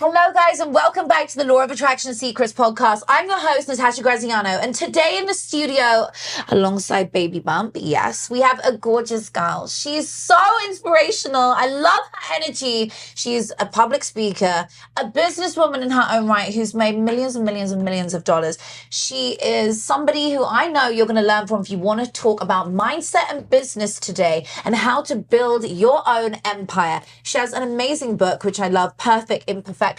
Hello, guys, and welcome back to the Law of Attraction Secrets podcast. I'm your host, Natasha Graziano, and today in the studio, alongside Baby Bump, yes, we have a gorgeous girl. She's so inspirational. I love her energy. She's a public speaker, a businesswoman in her own right who's made millions and millions and millions of dollars. She is somebody who I know you're going to learn from if you want to talk about mindset and business today and how to build your own empire. She has an amazing book, which I love, Perfect Imperfections.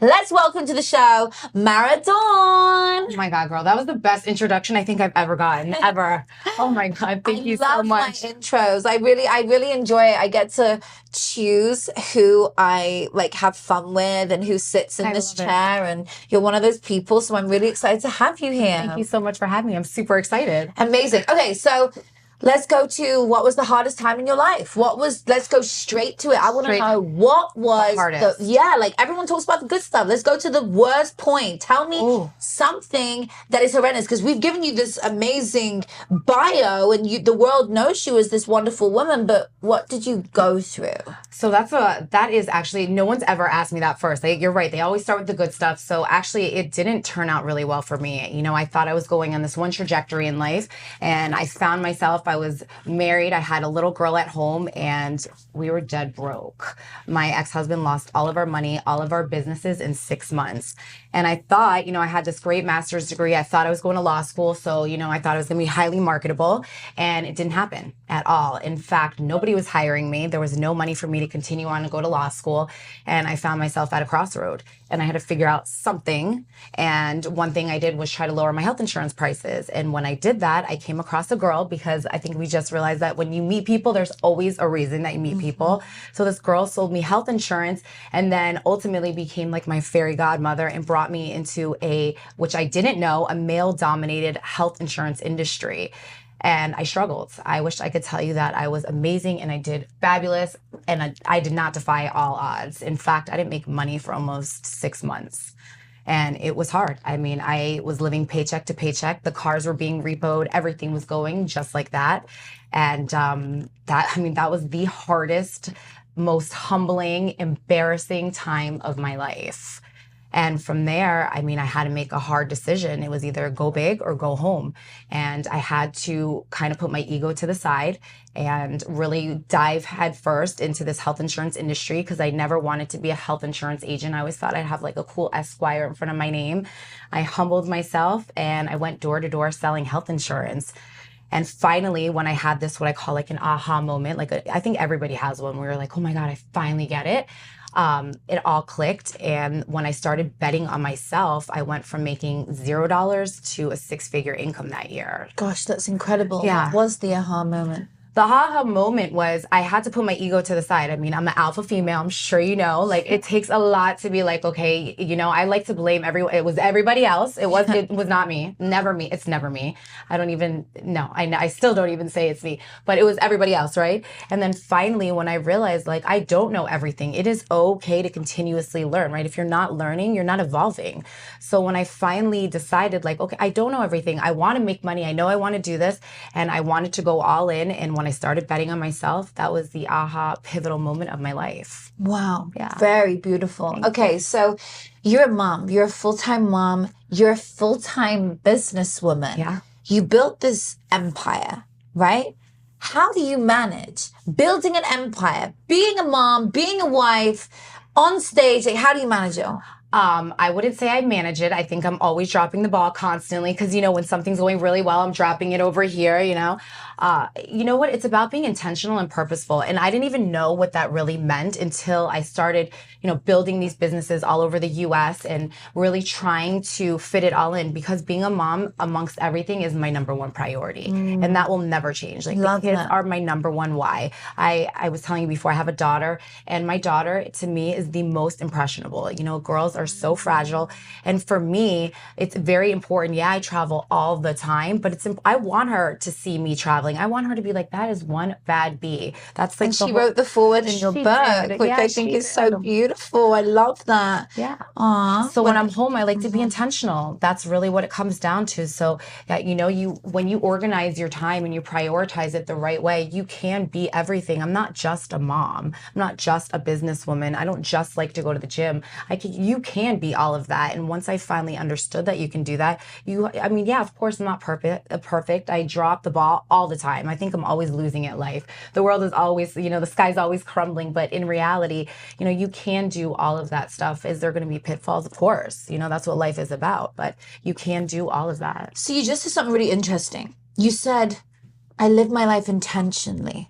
Let's welcome to the show, Mara Dorne. Oh my God, girl. That was the best introduction I think I've ever gotten, ever. Oh my God. Thank you so much. I love my intros. I really enjoy it. I get to choose who I have fun with and who sits in this chair. And you're one of those people. So I'm really excited to have you here. Thank you so much for having me. I'm super excited. Amazing. Okay, so let's go to what was the hardest time in your life. Let's go straight to it. I want to know what was the hardest. Everyone talks about the good stuff. Let's go to the worst point. Tell me something that is horrendous, because we've given you this amazing bio and the world knows you as this wonderful woman, but what did you go through? So that is actually, no one's ever asked me that first. You're right. They always start with the good stuff. So actually it didn't turn out really well for me. You know, I thought I was going on this one trajectory in life, and I found myself, I was married, I had a little girl at home, and we were dead broke. My ex-husband lost all of our money, all of our businesses in 6 months. And I thought, I had this great master's degree. I thought I was going to law school. So, I thought I was going to be highly marketable, and it didn't happen at all. In fact, nobody was hiring me. There was no money for me to continue on and go to law school. And I found myself at a crossroad, and I had to figure out something. And one thing I did was try to lower my health insurance prices. And when I did that, I came across a girl, because I think we just realized that when you meet people, there's always a reason that you meet people. So this girl sold me health insurance, and then ultimately became like my fairy godmother and brought me into which I didn't know, a male-dominated health insurance industry. And I struggled. I wish I could tell you that I was amazing and I did fabulous, and I did not defy all odds. In fact, I didn't make money for almost 6 months. And it was hard. I mean, I was living paycheck to paycheck. The cars were being repoed. Everything was going just like that. And that was the hardest, most humbling, embarrassing time of my life. And from there, I had to make a hard decision. It was either go big or go home. And I had to kind of put my ego to the side and really dive headfirst into this health insurance industry, because I never wanted to be a health insurance agent. I always thought I'd have like a cool Esquire in front of my name. I humbled myself and I went door to door selling health insurance. And finally, when I had this, what I call like an aha moment, I think everybody has one where you're like, oh my God, I finally get it. It all clicked. And when I started betting on myself, I went from making $0 to a 6-figure income that year. Gosh, that's incredible. Yeah. What was the aha moment? The aha moment was I had to put my ego to the side. I'm an alpha female. I'm sure you know. It takes a lot to be like, okay, I like to blame everyone. It was everybody else. It was not me. Never me. It's never me. I still don't even say it's me. But it was everybody else, right? And then finally, when I realized, I don't know everything, it is okay to continuously learn, right? If you're not learning, you're not evolving. So when I finally decided, okay, I don't know everything. I want to make money. I know I want to do this. And I wanted to go all in. And when I started betting on myself, that was the aha pivotal moment of my life. Wow. Yeah. Very beautiful. Okay, so you're a mom. You're a full-time mom. You're a full-time businesswoman. Yeah. You built this empire, right? How do you manage building an empire, being a mom, being a wife, on stage? How do you manage it? I wouldn't say I manage it. I think I'm always dropping the ball constantly, because, when something's going really well, I'm dropping it over here, You know what? It's about being intentional and purposeful. And I didn't even know what that really meant until I started, building these businesses all over the US and really trying to fit it all in, because being a mom amongst everything is my number one priority. And that will never change. The kids are my number one why. I was telling you before, I have a daughter, and my daughter to me is the most impressionable. Girls are so fragile. And for me, it's very important. Yeah, I travel all the time, but I want her to see me traveling. I want her to be like, that is one bad bee. That's like and she wrote the forward in your book, which I think is so beautiful. I love that. Yeah. Aww. So when I'm home, I like to be intentional. That's really what it comes down to. So that, when you organize your time and you prioritize it the right way, you can be everything. I'm not just a mom. I'm not just a businesswoman. I don't just like to go to the gym. You can be all of that. And once I finally understood that you can do that, of course I'm not perfect. I drop the ball all the time. I think I'm always losing at life. The world is always, the sky's always crumbling, but in reality, you can do all of that stuff. Is there going to be pitfalls? Of course, that's what life is about, but you can do all of that. So you just said something really interesting. You said, I live my life intentionally.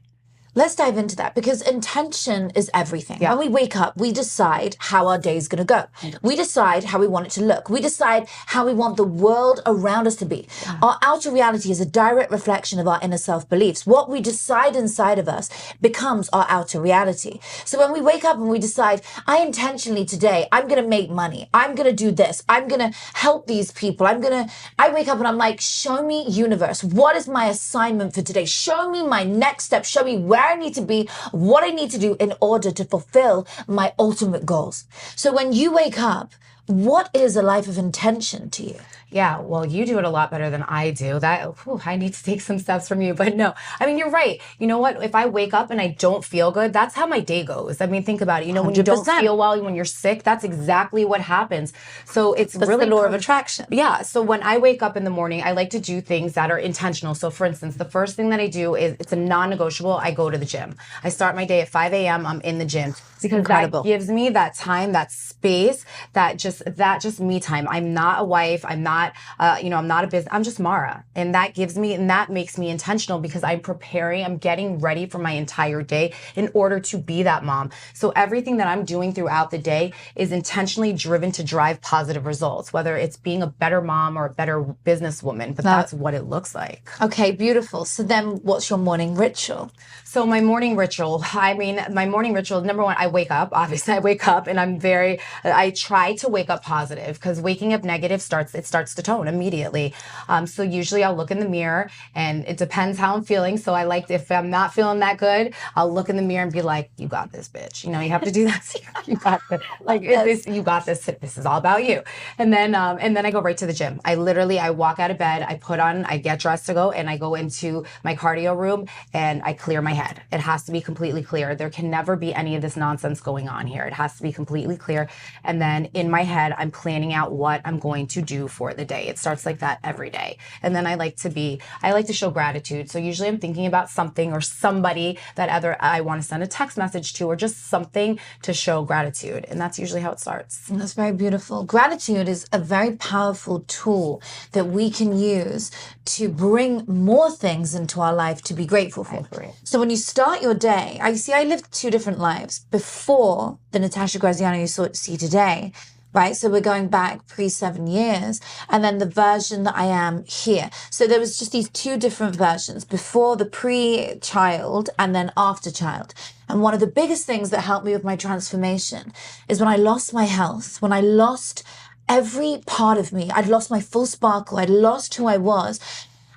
Let's dive into that, because intention is everything. Yeah. When we wake up, we decide how our day is going to go. We decide how we want it to look. We decide how we want the world around us to be. Yeah. Our outer reality is a direct reflection of our inner self beliefs. What we decide inside of us becomes our outer reality. So when we wake up and we decide, I intentionally today, I'm going to make money. I'm going to do this. I'm going to help these people. I wake up and I'm like, show me, universe, what is my assignment for today? Show me my next step. Show me where I need to be, what I need to do in order to fulfill my ultimate goals. So when you wake up, what is a life of intention to you? Yeah, well, you do it a lot better than I do. I need to take some steps from you, but no. You're right. You know what? If I wake up and I don't feel good, that's how my day goes. Think about it. When you don't feel well, when you're sick, that's exactly what happens. So that's really the law of attraction. Yeah. So when I wake up in the morning, I like to do things that are intentional. So for instance, the first thing that I do is, it's a non-negotiable. I go to the gym. I start my day at 5 a.m. I'm in the gym, because that gives me that time, that space, that just me time. I'm not a wife. I'm not, I'm not a business. I'm just Mara. And that makes me intentional, because I'm getting ready for my entire day in order to be that mom. So everything that I'm doing throughout the day is intentionally driven to drive positive results, whether it's being a better mom or a better businesswoman, but that's what it looks like. Okay, beautiful. So then what's your morning ritual? So my morning ritual, number one, I wake up. Obviously, I wake up and I try to wake up positive, because waking up negative starts to tone immediately. So usually I'll look in the mirror, and it depends how I'm feeling. So if I'm not feeling that good, I'll look in the mirror and be like, you got this, bitch. You have to do that. You got this. You got this. This is all about you. And then I go right to the gym. I walk out of bed, I get dressed to go, and I go into my cardio room, and I clear my head. It has to be completely clear. There can never be any of this nonsense going on here. It has to be completely clear. And then in my head, I'm planning out what I'm going to do for the day. It starts like that every day. And then I like to show gratitude. So usually I'm thinking about something or somebody that either I want to send a text message to, or just something to show gratitude. And that's usually how it starts. That's very beautiful. Gratitude is a very powerful tool that we can use to bring more things into our life to be grateful for. So when you start your day, I lived two different lives before the Natasha Graziano you see today. Right? So we're going back pre-7 years, and then the version that I am here. So there was just these two different versions, before the pre-child and then after child. And one of the biggest things that helped me with my transformation is when I lost my health, when I lost every part of me. I'd lost my full sparkle. I'd lost who I was.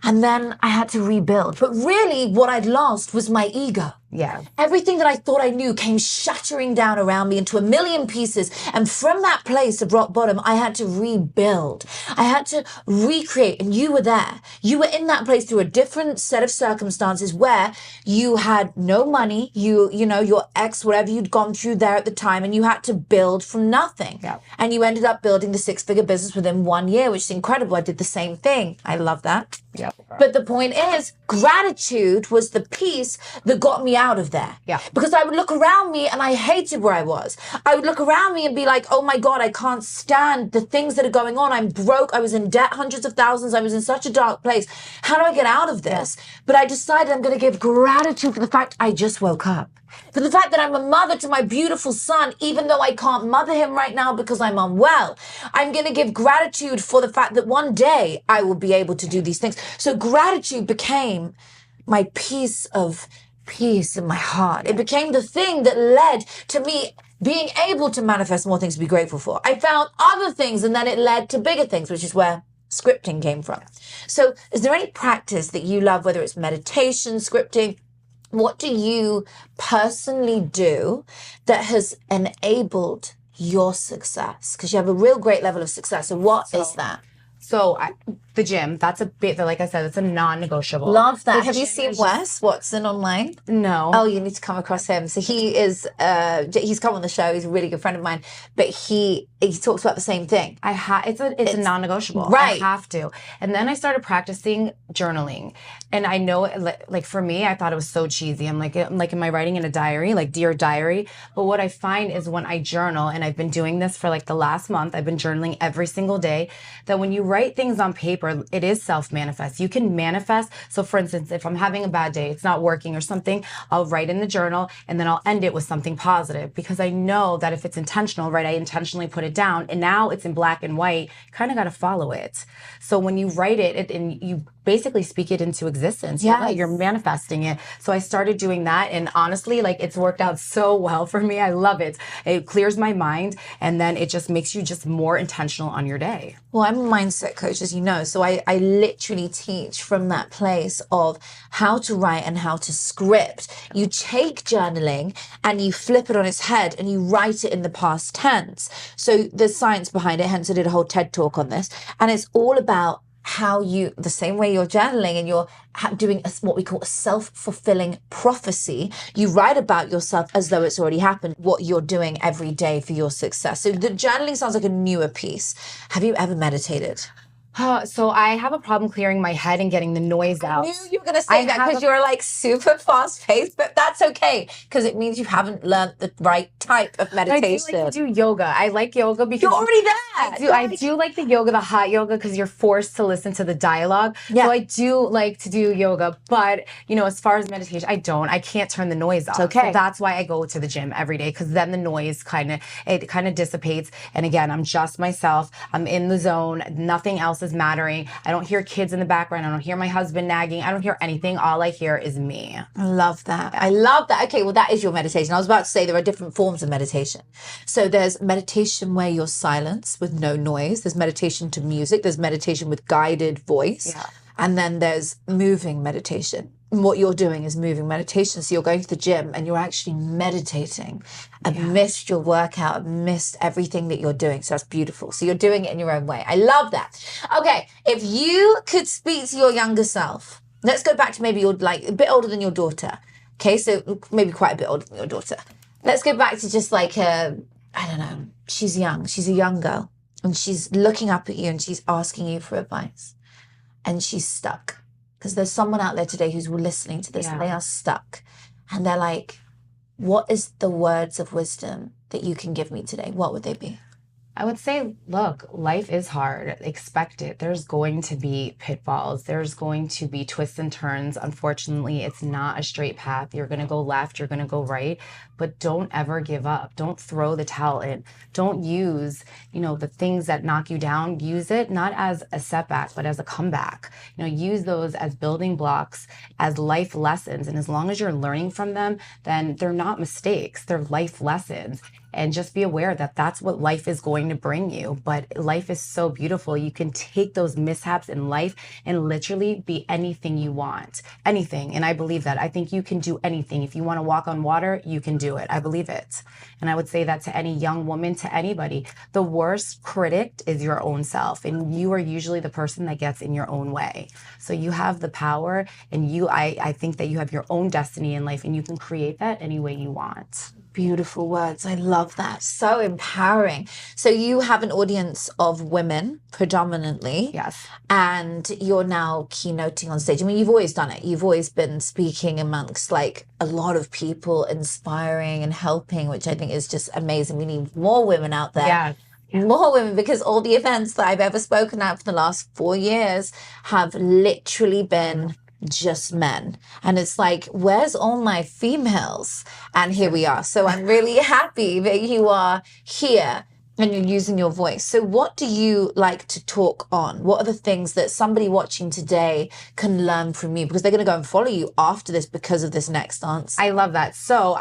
And then I had to rebuild. But really what I'd lost was my ego. Yeah. Everything that I thought I knew came shattering down around me into a million pieces. And from that place of rock bottom, I had to rebuild. I had to recreate. And you were there. You were in that place through a different set of circumstances where you had no money, your ex, whatever you'd gone through there at the time, and you had to build from nothing. Yeah. And you ended up building the 6-figure business within 1 year, which is incredible. I did the same thing. I love that. Yeah. But the point is, gratitude was the piece that got me out of there. Yeah. Because I would look around me and I hated where I was. I would look around me and be like, oh my God, I can't stand the things that are going on. I'm broke. I was in debt, hundreds of thousands. I was in such a dark place. How do I get out of this? Yeah. But I decided I'm going to give gratitude for the fact I just woke up. For the fact that I'm a mother to my beautiful son, even though I can't mother him right now because I'm unwell. I'm going to give gratitude for the fact that one day I will be able to do these things. So gratitude became my piece of peace in my heart. It became the thing that led to me being able to manifest more things to be grateful for. I found other things, and then it led to bigger things, which is where scripting came from. So is there any practice that you love, whether it's meditation, scripting? What do you personally do that has enabled your success? Because you have a real great level of success. So what is that? So the gym, that's a bit, like I said, it's a non-negotiable. Love that. Have you seen Wes Watson online? No. Oh, you need to come across him. So he is, he's come on the show. He's a really good friend of mine, but he talks about the same thing. It's a non-negotiable. Right. I have to. And then I started practicing journaling. And I know, like for me, I thought it was so cheesy. I'm like, am I writing in a diary? Like, dear diary? But what I find is when I journal, and I've been doing this for like the last month, I've been journaling every single day, that when you write things on paper, it is self-manifest. You can manifest. So for instance, if I'm having a bad day, it's not working or something, I'll write in the journal and then I'll end it with something positive, because I know that if it's intentional, right, I intentionally put it down and now it's in black and white, kind of got to follow it. So when you write it and you basically speak it into existence, you're manifesting it. So I started doing that, and honestly, like, it's worked out so well for me. I love it. It clears my mind, and then it just makes you just more intentional on your day. Well, I'm a mindset coach, as you know, so I literally teach from that place of how to write and how to script. You take journaling and you flip it on its head and you write it in the past tense. So there's science behind it, hence I did a whole TED talk on this, and it's all about how you, the same way you're journaling and you're doing what we call a self-fulfilling prophecy, you write about yourself as though it's already happened, what you're doing every day for your success. So the journaling sounds like a newer piece. Have you ever meditated? So I have a problem clearing my head and getting the noise out. I knew you were going to say that because you're like super fast paced, but that's okay because it means you haven't learned the right type of meditation. I do like to do yoga. I like yoga because you're already there. I do like the yoga, the hot yoga, because you're forced to listen to the dialogue. Yeah. So I do like to do yoga, but you know, as far as meditation, I can't turn the noise off. It's okay. So that's why I go to the gym every day, because then the noise kind of dissipates. And again, I'm just myself. I'm in the zone. Nothing else is mattering. I don't hear kids in the background. I don't hear my husband nagging. I don't hear anything. All I hear is me. I love that. I love that. Okay, well, that is your meditation. I was about to say there are different forms of meditation. So there's meditation where you're silence with no noise. There's meditation to music. There's meditation with guided voice. Yeah. And then there's moving meditation. And what you're doing is moving meditation. So you're going to the gym and you're actually meditating amidst your workout, amidst everything that you're doing. So that's beautiful. So you're doing it in your own way. I love that. Okay, if you could speak to your younger self, let's go back to maybe you're like a bit older than your daughter. Okay, so maybe quite a bit older than your daughter. Let's go back to just like I don't know, she's young. She's a young girl. And she's looking up at you and she's asking you for advice. And she's stuck. Because there's someone out there today who's listening to this and they are stuck. And they're like, what is the words of wisdom that you can give me today? What would they be? I would say, look, life is hard. Expect it. There's going to be pitfalls. There's going to be twists and turns. Unfortunately, it's not a straight path. You're going to go left. You're going to go right. But don't ever give up. Don't throw the towel in. Don't use, the things that knock you down. Use it not as a setback, but as a comeback. Use those as building blocks, as life lessons. And as long as you're learning from them, then they're not mistakes. They're life lessons. And just be aware that that's what life is going to bring you. But life is so beautiful. You can take those mishaps in life and literally be anything you want. Anything. And I believe that. I think you can do anything. If you want to walk on water, you can do it. I believe it. And I would say that to any young woman, to anybody. The worst critic is your own self. And you are usually the person that gets in your own way. So you have the power, and I think that you have your own destiny in life, and you can create that any way you want. Beautiful words. I love that. So empowering. So you have an audience of women predominantly. Yes. And you're now keynoting on stage. I mean, you've always done it. You've always been speaking amongst like a lot of people, inspiring and helping, which I think is just amazing. We need more women out there. Yeah. More women, because all the events that I've ever spoken at for the last 4 years have literally been just men. And it's like, where's all my females? And here we are. So I'm really happy that you are here. And you're using your voice. So what do you like to talk on? What are the things that somebody watching today can learn from you? Because they're going to go and follow you after this because of this next answer. I love that. So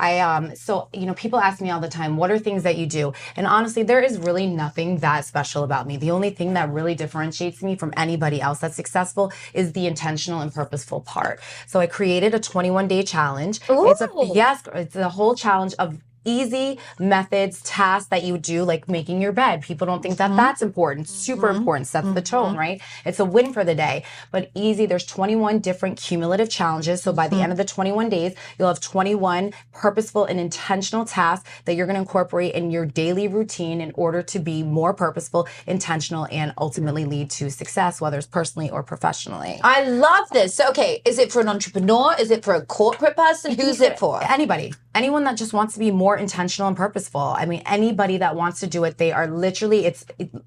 people ask me all the time, what are things that you do? And honestly, there is really nothing that special about me. The only thing that really differentiates me from anybody else that's successful is the intentional and purposeful part. So I created a 21-day challenge. Ooh. It's a whole challenge of easy methods, tasks that you do, like making your bed. People don't think that that's important. Super important. Sets the tone, right? It's a win for the day. But easy, there's 21 different cumulative challenges. So by the end of the 21 days, you'll have 21 purposeful and intentional tasks that you're going to incorporate in your daily routine in order to be more purposeful, intentional, and ultimately lead to success, whether it's personally or professionally. I love this. So, okay, is it for an entrepreneur? Is it for a corporate person? Who's it for? Anybody. Anyone that just wants to be more intentional and purposeful. I mean, anybody that wants to do it, they are literally,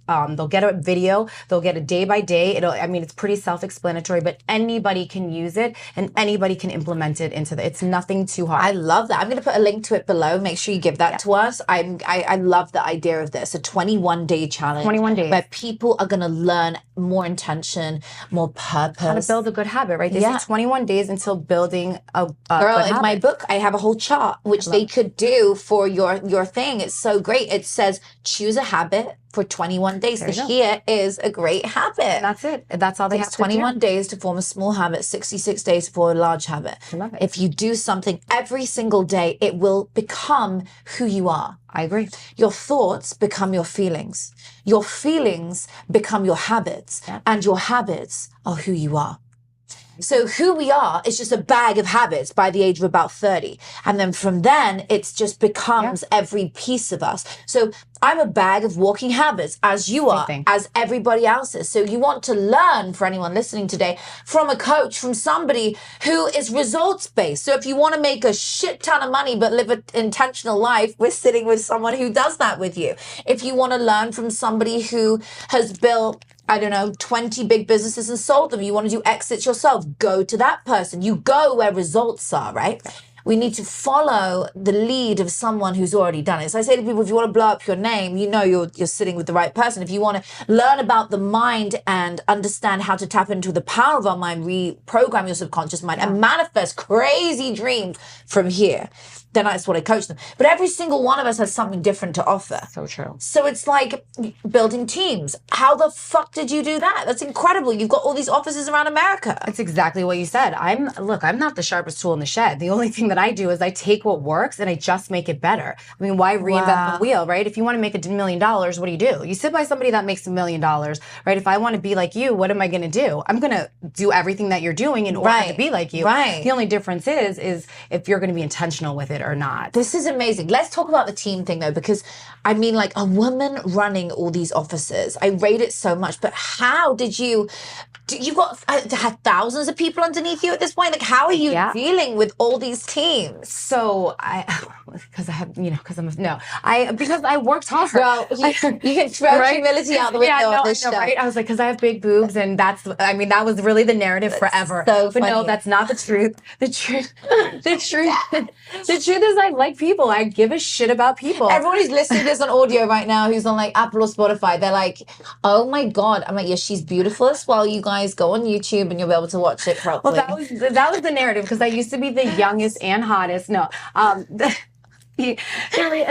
they'll get a video, they'll get a day by day. It's pretty self-explanatory, but anybody can use it and anybody can implement it it's nothing too hard. I love that. I'm going to put a link to it below. Make sure you give that to us. I love the idea of this, a 21-day challenge. 21 days. Where people are going to learn more intention, more purpose. How to build a good habit, right? They say 21 days until building a good habit. In my book, I have a whole chart which they could do for your thing. It's so great. It says choose a habit for 21 days. So here is a great habit. And that's it. That's all they have to do. 21 days to form a small habit, 66 days for a large habit. I love it. If you do something every single day, it will become who you are. I agree. Your thoughts become your feelings. Your feelings become your habits. And your habits are who you are. So who we are is just a bag of habits by the age of about 30. And then from then, it just becomes every piece of us. So I'm a bag of walking habits, as you are, as everybody else is. So you want to learn, for anyone listening today, from a coach, from somebody who is results-based. So if you want to make a shit ton of money but live an intentional life, we're sitting with someone who does that with you. If you want to learn from somebody who has built 20 big businesses and sold them, you want to do exits yourself, go to that person. You go where results are, right? We need to follow the lead of someone who's already done it. So I say to people, if you want to blow up your name, you're sitting with the right person. If you want to learn about the mind and understand how to tap into the power of our mind, reprogram your subconscious mind and manifest crazy dreams from here, then that's what I coach them. But every single one of us has something different to offer. So true. So it's like building teams. How the fuck did you do that? That's incredible. You've got all these offices around America. That's exactly what you said. I'm not the sharpest tool in the shed. The only thing that I do is I take what works and I just make it better. I mean, why reinvent the wheel, right? If you want to make $1 million, what do? You sit by somebody that makes $1 million, right? If I want to be like you, what am I going to do? I'm going to do everything that you're doing in order to be like you. Right. The only difference is if you're going to be intentional with it or not. This is amazing. Let's talk about the team thing though, because I mean, like a woman running all these offices, I rate it so much, but how did you got had thousands of people underneath you at this point? Like, how are you dealing with all these teams? So because I worked hard. Well, you can throw humility out the window on this show. Right? I was like, because I have big boobs, and that was really the narrative forever. So funny. But no, that's not the truth. The truth is, I like people. I give a shit about people. Everyone who's listening to this on audio right now, who's on like Apple or Spotify, they're like, oh my God. I'm like, yeah, she's beautiful. While you guys go on YouTube and you'll be able to watch it properly. Well, that was the narrative, because I used to be the youngest and hottest. No, the only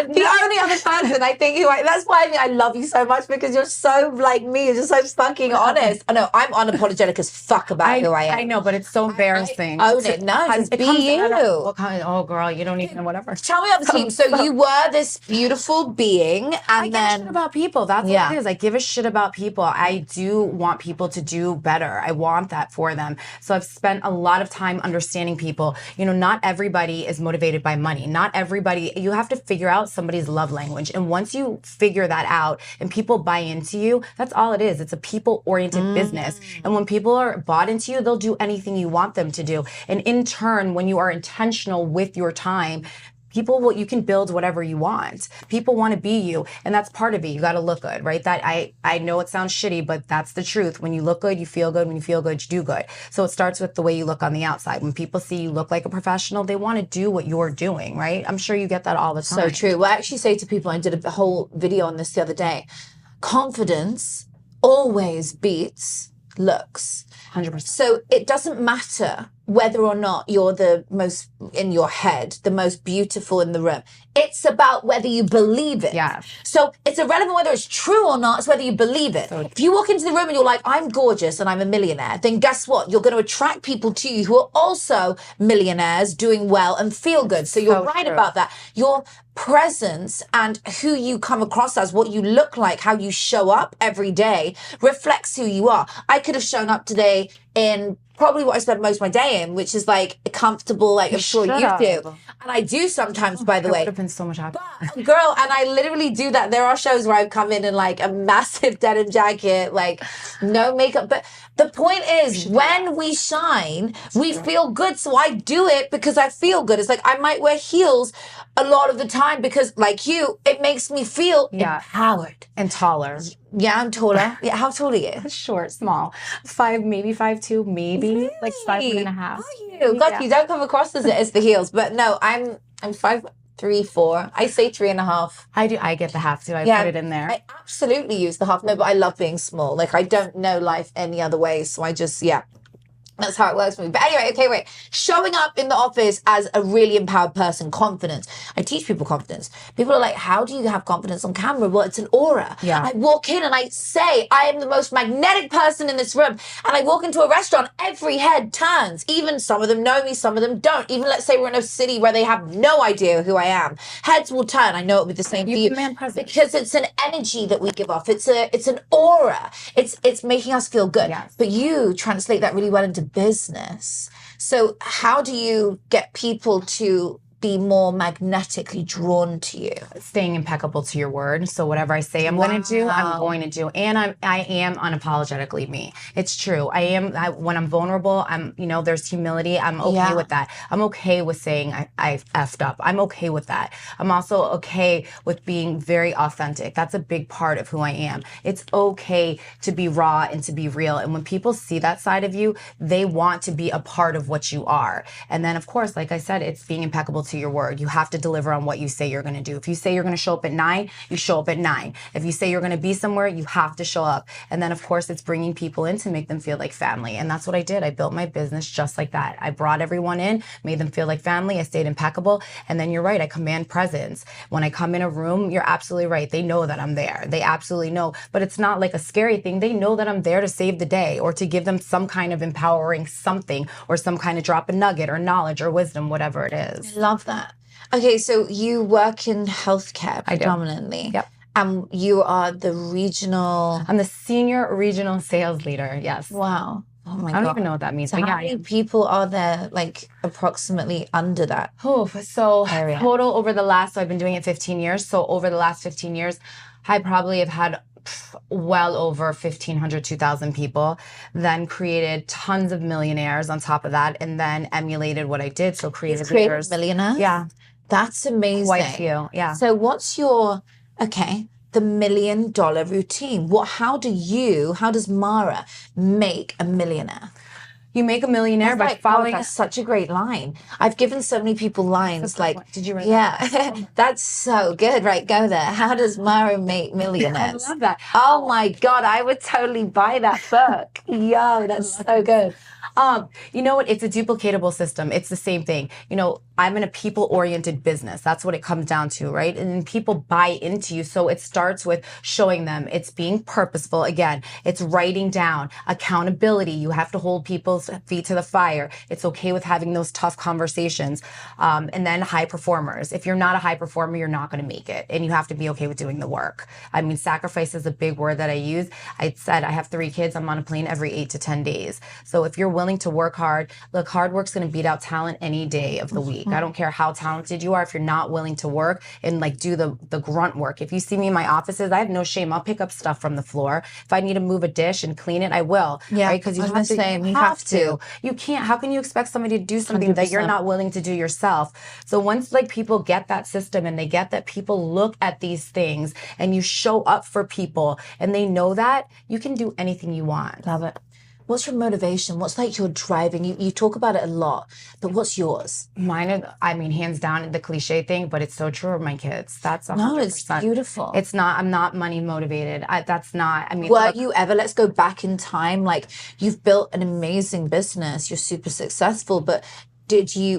other person I think that's why I love you so much, because you're so like me. You're just so fucking honest. I know I'm unapologetic as fuck about who I am. I know, but it's so embarrassing. I own it. No, just be you. Oh, girl, you don't even know whatever. Tell me about the team. So you were this beautiful being, and I give a shit about people. That's what it is. I give a shit about people. I do want people to do better. I want that for them. So I've spent a lot of time understanding people. Not everybody is motivated by money. Not everybody. You have to figure out somebody's love language. And once you figure that out and people buy into you, that's all it is. It's a people-oriented business. And when people are bought into you, they'll do anything you want them to do. And in turn, when you are intentional with your time, you can build whatever you want. People want to be you, and that's part of it. You got to look good, right? That I know it sounds shitty, but that's the truth. When you look good, you feel good. When you feel good, you do good. So it starts with the way you look on the outside. When people see you look like a professional, they want to do what you're doing, right? I'm sure you get that all the time. So true. Well, I actually say to people, I did a whole video on this the other day. Confidence always beats looks. 100%. So it doesn't matter whether or not you're the most in your head, the most beautiful in the room. It's about whether you believe it. Yeah. So it's irrelevant whether it's true or not, it's whether you believe it. If you walk into the room and you're like, I'm gorgeous and I'm a millionaire, then guess what? You're going to attract people to you who are also millionaires, doing well and feel good. So you're right about that. Your presence and who you come across as, what you look like, how you show up every day reflects who you are. I could have shown up today in probably what I spend most of my day in, which is like comfortable, like I'm sure you do. And I do sometimes, by the way. I would have been so much happier. But, girl, and I literally do that. There are shows where I've come in like a massive denim jacket, like no makeup. But the point is, when we shine, we feel good. So I do it because I feel good. It's like I might wear heels a lot of the time because, like you, it makes me feel empowered. And taller. Yeah, I'm taller. Yeah, how tall are you? Short, small. 5, maybe 5'2", maybe Really? like 5'1.5". Are you? God, you don't come across as it as the heels, but no, I'm 5'3", 4". I say 3.5. I do. I get the half too. I put it in there. I absolutely use the half. No, but I love being small. Like I don't know life any other way, so I just that's how it works for me. But anyway, okay, wait. Showing up in the office as a really empowered person, confidence. I teach people confidence. People are like, how do you have confidence on camera? Well, it's an aura. Yeah. I walk in and I say, I am the most magnetic person in this room. And I walk into a restaurant, every head turns. Even some of them know me, some of them don't. Even let's say we're in a city where they have no idea who I am. Heads will turn. I know it will be the same for you. Command presence. Because it's an energy that we give off. It's an aura. It's making us feel good. Yes. But you translate that really well into business. So how do you get people to be more magnetically drawn to you? Staying impeccable to your word. So whatever I say I'm going to do, I'm going to do. And I am unapologetically me. It's true. When I'm vulnerable, there's humility. I'm okay with that. I'm okay with saying I effed up. I'm okay with that. I'm also okay with being very authentic. That's a big part of who I am. It's okay to be raw and to be real. And when people see that side of you, they want to be a part of what you are. And then of course, like I said, it's being impeccable to your word. You have to deliver on what you say you're going to do. If you say you're going to show up at 9, you show up at 9. If you say you're going to be somewhere, you have to show up. And then of course it's bringing people in to make them feel like family. And that's what I did. I built my business just like that. I brought everyone in, made them feel like family. I stayed impeccable. And then you're right. I command presence. When I come in a room, you're absolutely right. They know that I'm there. They absolutely know, but it's not like a scary thing. They know that I'm there to save the day or to give them some kind of empowering something or some kind of drop a nugget or knowledge or wisdom, whatever it is. I love that. Okay, so you work in healthcare predominantly. Yep. And you are the regional... I'm the senior regional sales leader, yes. Wow. Oh my God. I don't even know what that means. So how many people are there, like, approximately under that? So area? Total over the last, so I've been doing it 15 years. So over the last 15 years, I probably have had well over 1,500, 2,000 people, then created tons of millionaires on top of that, and then emulated what I did. So created leaders. Millionaires? Yeah. That's amazing. Quite a few, yeah. So what's your, the $1 million routine? How does Mara make a millionaire? You make a millionaire by following. That's such a great line. I've given so many people lines like, did you read that? Yeah, that's so good. Right, go there. How does Mara make millionaires? I love that. Oh my God, I would totally buy that book. Yo, that's so good. You know what? It's a duplicatable system. It's the same thing. I'm in a people-oriented business. That's what it comes down to, right? And then people buy into you. So it starts with showing them. It's being purposeful. Again, it's writing down. Accountability. You have to hold people's feet to the fire. It's okay with having those tough conversations. And then high performers. If you're not a high performer, you're not going to make it. And you have to be okay with doing the work. I mean, sacrifice is a big word that I use. I said I have 3 kids. I'm on a plane every 8 to 10 days. So if you're willing to work hard, look, hard work's going to beat out talent any day of the week. I don't care how talented you are if you're not willing to work and do the grunt work. If you see me in my offices, I have no shame. I'll pick up stuff from the floor. If I need to move a dish and clean it, I will. Yeah, right? Because you have to. You can't. How can you expect somebody to do something that you're not willing to do yourself? So once like people get that system and they get that people look at these things and you show up for people and they know that, you can do anything you want. Love it. What's your motivation? What's like your driving? You talk about it a lot, but what's yours? Mine is, I mean, hands down, the cliche thing, but it's so true of my kids. That's 100%. No, it's beautiful. It's not, I'm not money motivated. That's not, I mean. Were you ever, let's go back in time, like you've built an amazing business, you're super successful, but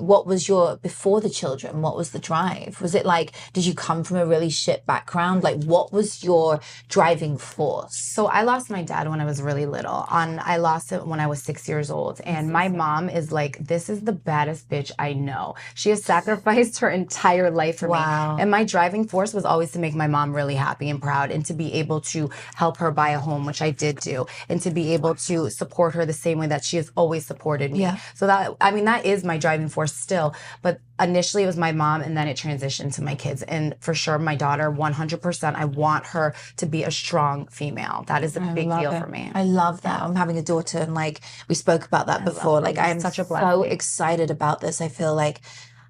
what was your, before the children, what was the drive? Was it like, did you come from a really shit background? Like what was your driving force? So I lost my dad when I was really little. I lost it when I was 6 years old. And my mom is like, this is the baddest bitch I know. She has sacrificed her entire life for me. And my driving force was always to make my mom really happy and proud and to be able to help her buy a home, which I did do, and to be able to support her the same way that she has always supported me. So that, I mean, that is my driving force still, but initially it was my mom and then it transitioned to my kids. And for sure, my daughter, 100%, I want her to be a strong female. That is a big deal for me. I love that. I'm having a daughter and like we spoke about that before. Like I'm such a so excited about this. I feel like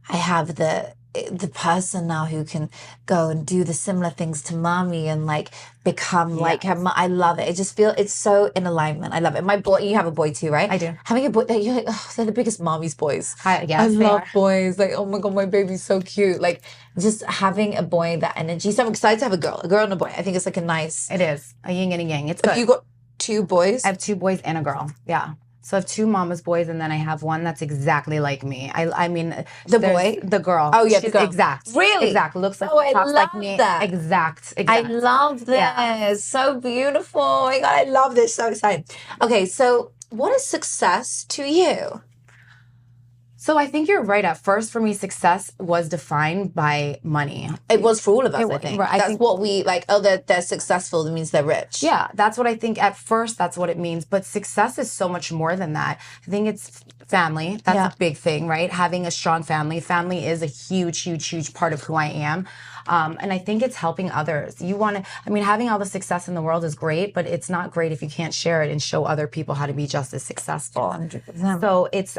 I have the person now who can go and do the similar things to mommy and like become like her. I love it. I just feel it's so in alignment. I love it. My boy, you have a boy too, right? I do. Having a boy, you're like, oh, they're the biggest mommy's boys. I love boys. Like, oh my God, my baby's so cute. Like just having a boy, that energy. So I'm excited to have a girl and a boy. I think it's like a nice. It is a yin and a yang. It's good. You got 2 boys? I have 2 boys and a girl. Yeah. So I have 2 mama's boys, and then I have one that's exactly like me. I mean, the girl. Oh yeah, she's the girl. Exact. Really? Exact. Looks like, I talks love like me. that. Exact. I love this. Yeah. So beautiful. Oh my God, I love this. So excited. Okay, so what is success to you? So I think you're right. At first, for me, success was defined by money. It was for all of us, I think. Right, that's what we like, oh, they're successful, that means they're rich. Yeah, that's what I think. At first, that's what it means. But success is so much more than that. I think it's family. That's a big thing, right? Having a strong family. Family is a huge, huge, huge part of who I am. And I think it's helping others. Having all the success in the world is great, but it's not great if you can't share it and show other people how to be just as successful. 100%. So it's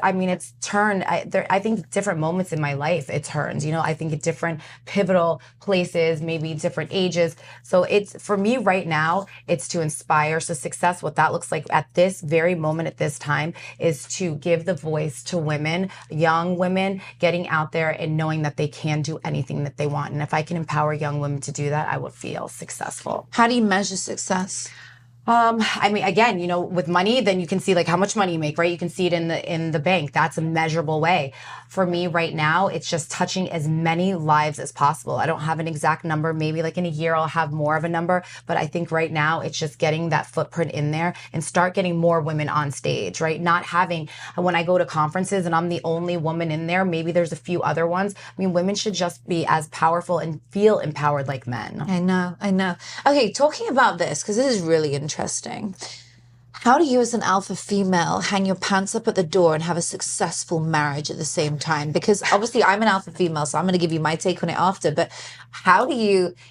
turned, I think different moments in my life, it turns, I think at different pivotal places, maybe different ages. So it's, for me right now, it's to inspire. So success, what that looks like at this very moment, at this time, is to give the voice to women, young women, getting out there and knowing that they can do anything that they want. And if I can empower young women to do that, I will feel successful. How do you measure success? Again, with money, then you can see like how much money you make, right? You can see it in the bank. That's a measurable way. For me right now, it's just touching as many lives as possible. I don't have an exact number. Maybe like in a year, I'll have more of a number. But I think right now, it's just getting that footprint in there and start getting more women on stage, right? Not having, when I go to conferences and I'm the only woman in there, maybe there's a few other ones. Women should just be as powerful and feel empowered like men. I know. Okay, talking about this, because this is really interesting. How do you as an alpha female hang your pants up at the door and have a successful marriage at the same time? Because obviously I'm an alpha female, so I'm going to give you my take on it after. But how do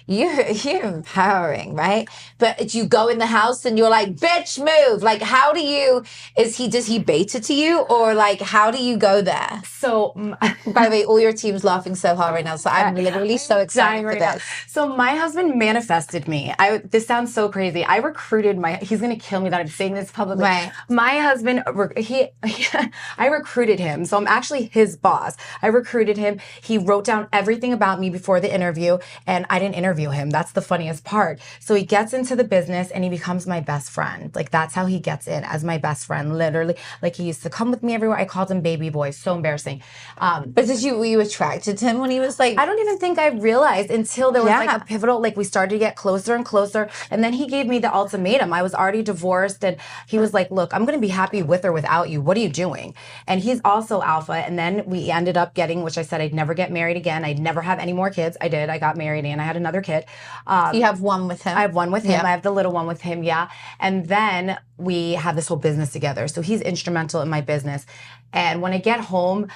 you're empowering, right? But you go in the house and you're like, bitch, move. Like, how do you, does he bait it to you? Or like, how do you go there? So, by the way, all your team's laughing so hard right now. So I'm literally so excited for this. So my husband manifested me. This sounds so crazy. I recruited he's going to kill me that I'm saying this publicly. Right. My husband, I recruited him. So I'm actually his boss. I recruited him. He wrote down everything about me before the interview, and I didn't interview him. That's the funniest part. So he gets into the business and he becomes my best friend. Like, that's how he gets in, as my best friend, literally. Like, he used to come with me everywhere. I called him baby boy. So embarrassing. But were you attracted to him when he was like? I don't even think I realized until there was like a pivotal, like we started to get closer and closer. And then he gave me the ultimatum. I was already divorced, and he was like, look, I'm going to be happy with or without you. What are you doing? And he's also alpha. And then we ended up getting, which I said I'd never get married again. I'd never have any more kids. I did. I got married and I had another kid. You have one with him? I have one with him. I have the little one with him. Yeah. And then we have this whole business together. So he's instrumental in my business. And when I get home,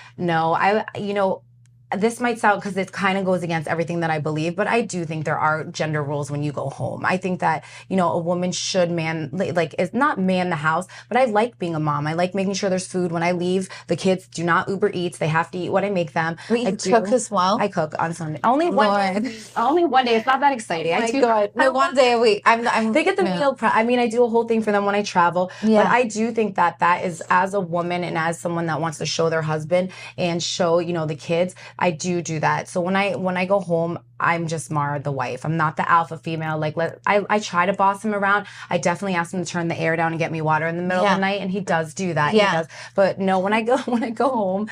this might sound, because it kind of goes against everything that I believe, but I do think there are gender roles when you go home. I think that, a woman should it's not man the house, but I like being a mom. I like making sure there's food. When I leave, the kids do not Uber Eats. They have to eat what I make them. But you cook as well? I cook on Sunday. Only one day. Only one day. It's not that exciting. Oh my God. No, one day a week. They get the meal prep. I mean, I do a whole thing for them when I travel. Yeah. But I do think that is, as a woman and as someone that wants to show their husband and show, the kids, I do that. So when I go home, I'm just Mara, the wife. I'm not the alpha female. I try to boss him around. I definitely ask him to turn the air down and get me water in the middle of the night, and he does do that. Yeah. He does. But no, when I go home,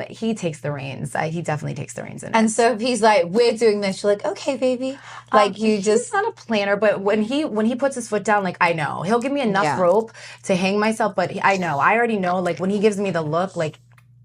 he takes the reins. He definitely takes the reins in it. And so if he's like, we're doing this, you're like, okay, baby. He's not a planner, but when he puts his foot down, I know he'll give me enough rope to hang myself. But I already know. When he gives me the look,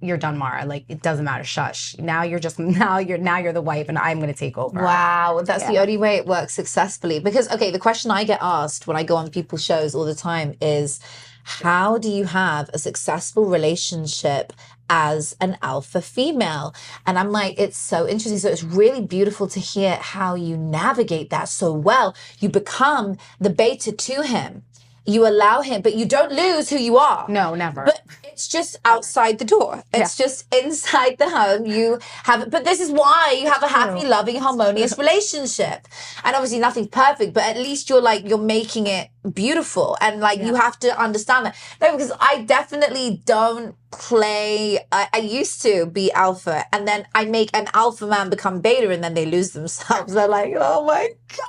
you're done, Mara. It doesn't matter. Shush. Now you're the wife, and I'm going to take over. Wow, that's the only way it works successfully. Because the question I get asked when I go on people's shows all the time is, how do you have a successful relationship as an alpha female? And I'm like, it's so interesting. So it's really beautiful to hear how you navigate that so well. You become the beta to him. You allow him, but you don't lose who you are. No, never. But it's just outside the door. It's just inside the home. You have, but this is why you have a happy, loving, harmonious relationship. And obviously nothing's perfect, but at least you're making it beautiful. And you have to understand that. No, because I definitely don't play. I used to be alpha, and then I make an alpha man become beta, and then they lose themselves. They're like, oh my God.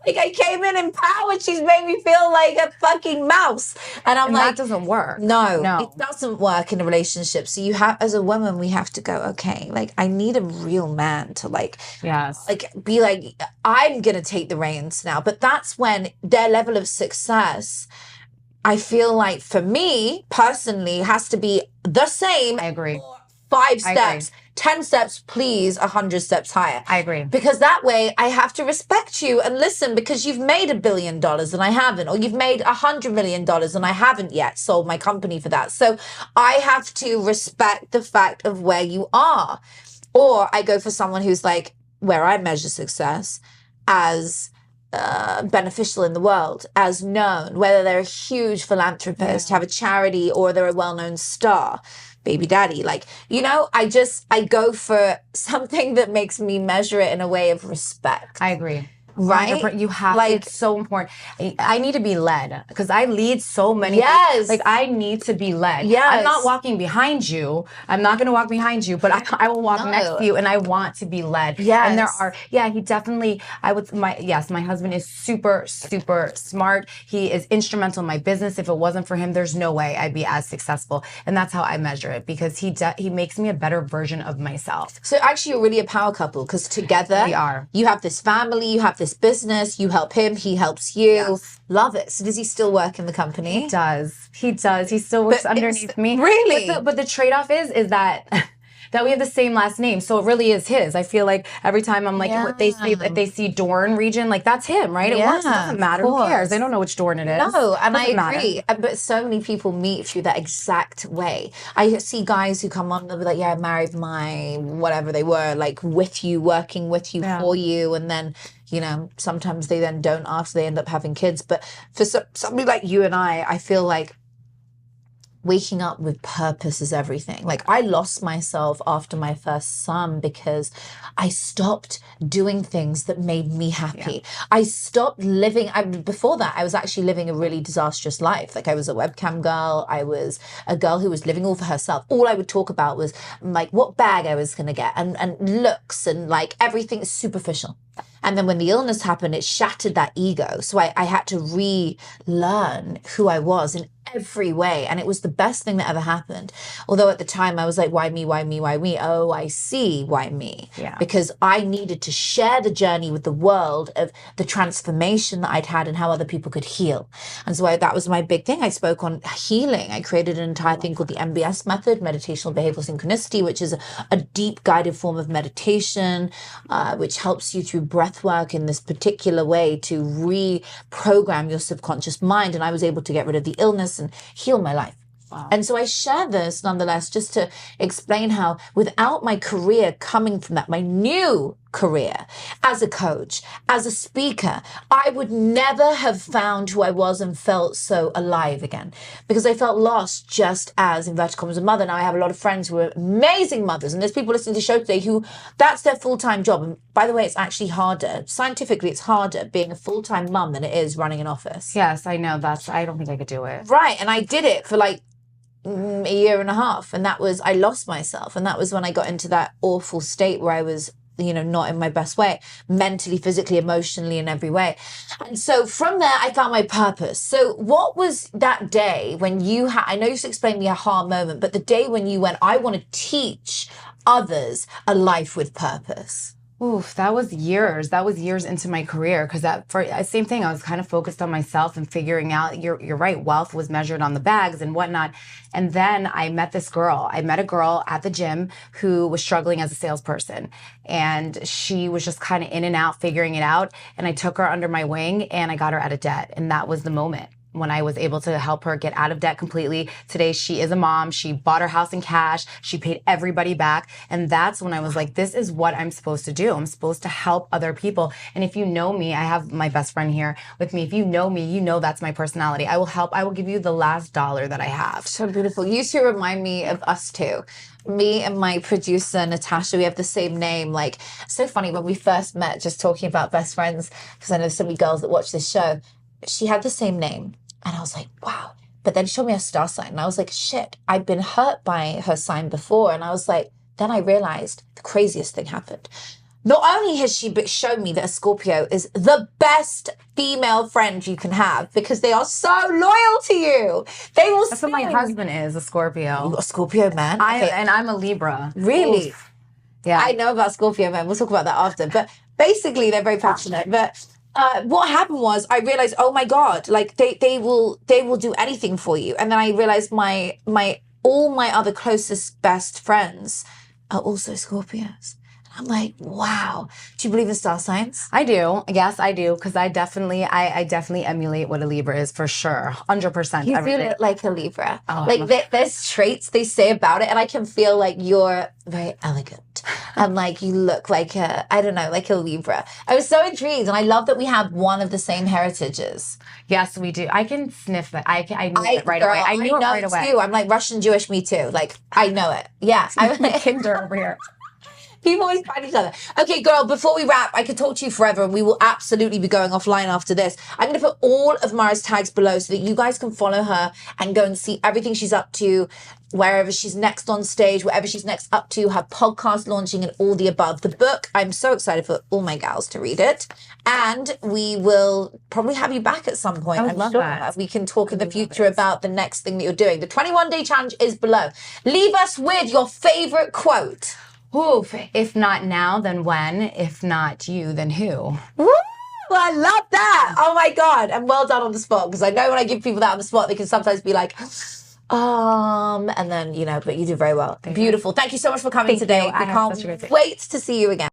I came in empowered. She's made me feel like a fucking mouse. And that doesn't work. No, it doesn't work in a relationship. So you have, as a woman, we have to go, okay, I need a real man to be like, I'm going to take the reins now. But that's when their level of success, I feel like for me personally, has to be the same. I agree. 5 steps. 10 steps, please, 100 steps higher. I agree. Because that way I have to respect you and listen, because you've made $1 billion and I haven't, or you've made $100 million and I haven't yet sold my company for that. So I have to respect the fact of where you are. Or I go for someone who's where I measure success as beneficial in the world, as known, whether they're a huge philanthropist, have a charity, or they're a well-known star. Baby daddy, I go for something that makes me measure it in a way of respect. I agree. Right? You have it's so important. I need to be led, because I lead so many. Yes. I need to be led. Yes. I'm not walking behind you. I'm not going to walk behind you, but I will walk next to you, and I want to be led. Yes. And there are, he definitely, my husband is super, super smart. He is instrumental in my business. If it wasn't for him, there's no way I'd be as successful. And that's how I measure it, because he makes me a better version of myself. So actually you're really a power couple, because together we are. You have this family, you have this business, you help him, he helps you. Yes. Love it. So does he still work in the company? He does. He still works underneath me. Really? But the trade-off is that we have the same last name, so it really is his. I feel like every time I'm if they see Dorne region, that's him, right? It works. It doesn't matter. Who cares? They don't know which Dorne it is. No, and I agree. But so many people meet through that exact way. I see guys who come on, they'll be like, I married my whatever they were, with you, working with you, for you, and then sometimes they then don't after they end up having kids. But for somebody like you and I feel like waking up with purpose is everything. I lost myself after my first son because I stopped doing things that made me happy. Yeah. I stopped living. Before that, I was actually living a really disastrous life. I was a webcam girl. I was a girl who was living all for herself. All I would talk about was what bag I was going to get and looks and everything superficial. And then when the illness happened, it shattered that ego. So I had to relearn who I was in every way. And it was the best thing that ever happened. Although at the time I was like, why me, why me, why me? Oh, I see why me. Yeah. Because I needed to share the journey with the world of the transformation that I'd had and how other people could heal. And so that was my big thing. I spoke on healing. I created an entire thing called the MBS method, Meditational Behavioral Synchronicity, which is a deep guided form of meditation, which helps you through breath work in this particular way to reprogram your subconscious mind. And I was able to get rid of the illness and heal my life. And so I share this nonetheless just to explain how without my career coming from that, my new career as a coach, as a speaker, I would never have found who I was and felt so alive again, because I felt lost just as, inverted commas, a mother. Now I have a lot of friends who are amazing mothers, and there's people listening to the show today who that's their full-time job. And by the way, it's actually harder. Scientifically, it's harder being a full-time mum than it is running an office. Yes, I know. I don't think I could do it. Right. And I did it for like a year and a half, and that was, I lost myself, and that was when I got into that awful state where I was, you know, not in my best way, mentally, physically, emotionally, in every way. And so from there, I found my purpose. So what was that day when you had, I know you explained the aha moment, but the day when you went, I want to teach others a life with purpose? Oof, that was years. That was years into my career, because same thing. I was kind of focused on myself and figuring out. You're right. Wealth was measured on the bags and whatnot. And then I met this girl. I met a girl at the gym who was struggling as a salesperson, and she was just kind of in and out, figuring it out. And I took her under my wing and I got her out of debt. And that was the moment when I was able to help her get out of debt completely. Today, she is a mom. She bought her house in cash. She paid everybody back. And that's when I was like, this is what I'm supposed to do. I'm supposed to help other people. And if you know me, I have my best friend here with me. If you know me, you know that's my personality. I will help. I will give you the last dollar that I have. So beautiful. You two remind me of us two. Me and my producer, Natasha, we have the same name. Like, so funny when we first met, just talking about best friends, because I know so many girls that watch this show. She had the same name. And I was like, wow. But then she showed me her star sign. And I was like, shit, I've been hurt by her sign before. And I was like, then I realized the craziest thing happened. Not only has she shown me that a Scorpio is the best female friend you can have, because they are so loyal to you. They will. That's what my husband is, a Scorpio. You got a Scorpio man? And I'm a Libra. Really? Oof. Yeah. I know about Scorpio men. We'll talk about that after. But basically, they're very passionate. But what happened was I realized, oh my God, like they will do anything for you. And then I realized all my other closest best friends are also Scorpios. I'm like, wow. Do you believe in star signs? I do. Yes, I do. Because I definitely emulate what a Libra is, for sure. 100%. You do look like a Libra. Oh, like there's traits they say about it, and I can feel like you're very elegant. And like you look like I don't know, like a Libra. I was so intrigued, and I love that we have one of the same heritages. Yes, we do. I can sniff it. I knew it right away. I knew it right away. Too. I'm like Russian Jewish, me too. Like I know it. Yeah. I'm like Kinder over here. People always find each other. Okay, girl, before we wrap, I could talk to you forever, and we will absolutely be going offline after this. I'm going to put all of Mara's tags below so that you guys can follow her and go and see everything she's up to, wherever she's next on stage, whatever she's next up to, her podcast launching, and all the above. The book, I'm so excited for all my gals to read it. And we will probably have you back at some point. I love that. We can talk in the future about the next thing that you're doing. The 21-day challenge is below. Leave us with your favorite quote. Oof. If not now, then when? If not you, then who? Woo! I love that. Oh my God. And well done on the spot, because I know when I give people that on the spot, they can sometimes be like, and then, you know, but you do very well. Beautiful. Thank you so much for coming today. I can't wait to see you again.